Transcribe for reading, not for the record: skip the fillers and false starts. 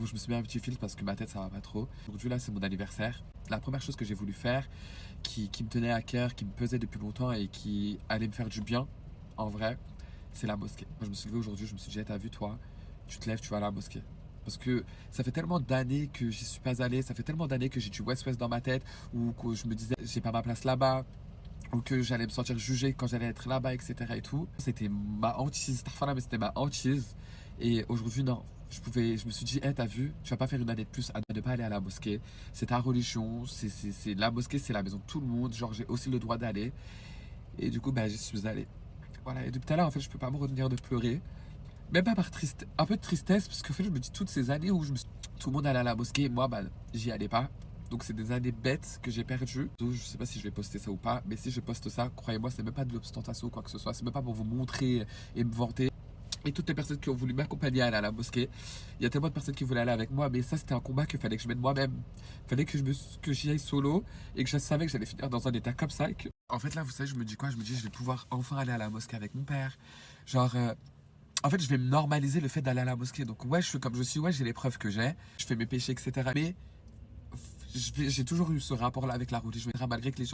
Bon, je me suis mis un petit filtre parce que ma tête ça va pas trop. Aujourd'hui là c'est mon anniversaire. La première chose que j'ai voulu faire, qui me tenait à cœur, qui me pesait depuis longtemps et qui allait me faire du bien, en vrai, c'est la mosquée. Moi, je me suis levé aujourd'hui, je me suis dit, hey, t'as vu toi, tu te lèves, tu vas à la mosquée. Parce que ça fait tellement d'années que j'y suis pas allé, ça fait tellement d'années que j'ai du West-West dans ma tête, ou que je me disais, j'ai pas ma place là-bas, ou que j'allais me sentir jugé quand j'allais être là-bas, etc. et tout. C'était ma hantise, mais c'était ma hantise. Et aujourd'hui, non. Je me suis dit, hey, t'as vu, tu vas pas faire une année de plus à ne pas aller à la mosquée. C'est ta religion, la mosquée, c'est la maison de tout le monde. Genre, j'ai aussi le droit d'aller. Et du coup, bah, j'y suis allé. Voilà, et depuis tout à l'heure, en fait, je peux pas me retenir de pleurer. Même pas par tristesse, un peu de tristesse, parce qu'en fait, je me dis toutes ces années où tout le monde allait à la mosquée, et moi, bah, j'y allais pas. Donc, c'est des années bêtes que j'ai perdues. Donc, je sais pas si je vais poster ça ou pas, mais si je poste ça, croyez-moi, c'est même pas de l'ostentation ou quoi que ce soit. C'est même pas pour vous montrer et me vanter. Et toutes les personnes qui ont voulu m'accompagner à aller à la mosquée, il y a tellement de personnes qui voulaient aller avec moi, mais ça, c'était un combat qu'il fallait que je mène moi-même. Il fallait que j'y aille solo et que je savais que j'allais finir dans un état comme ça. En fait, là, vous savez, je me dis quoi? Je me dis, je vais pouvoir enfin aller à la mosquée avec mon père. Genre, en fait, je vais me normaliser le fait d'aller à la mosquée. Donc, ouais, je suis comme je suis, ouais, j'ai les preuves que j'ai, je fais mes péchés, etc. Mais j'ai toujours eu ce rapport-là avec la religion, malgré que les gens